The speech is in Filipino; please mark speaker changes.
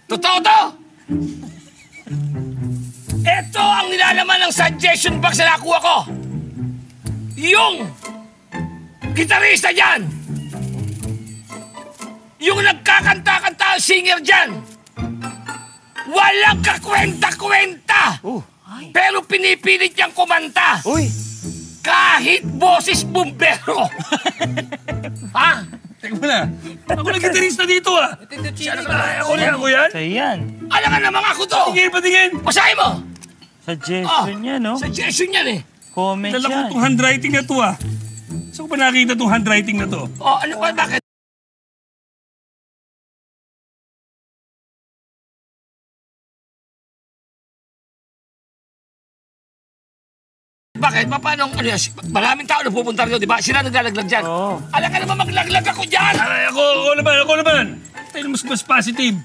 Speaker 1: Totoo to! Ito ang nilalaman ng suggestion box na nakuha ko. Yung gitarista dyan. Yung nagkakanta-kanta singer dyan. Walang kakwenta-kwenta. Pero pinipilit niyang kumanta.
Speaker 2: Uy!
Speaker 1: Kahit boses bumbero. Ha?
Speaker 3: Teka mo na. Ako na gitarista dito ah. Ako yan.
Speaker 2: Sa'yo yan.
Speaker 1: Alam nga namang ako to.
Speaker 3: Patingin.
Speaker 1: Basahin mo.
Speaker 2: Suggestion yan, no?
Speaker 1: Suggestion yan eh.
Speaker 2: Comment
Speaker 3: Dala ko
Speaker 2: yan.
Speaker 3: itong handwriting na to ah. Saan ko ba nakita itong handwriting na to?
Speaker 1: Ano ba, bakit? Bakit? Paano? Maraming tao na pupunta rin, di ba? Sila naglalaglag dyan.
Speaker 2: Oo.
Speaker 1: Alam ka naman maglaglag ako dyan!
Speaker 3: Ay, ako naman. Tayo mas positive.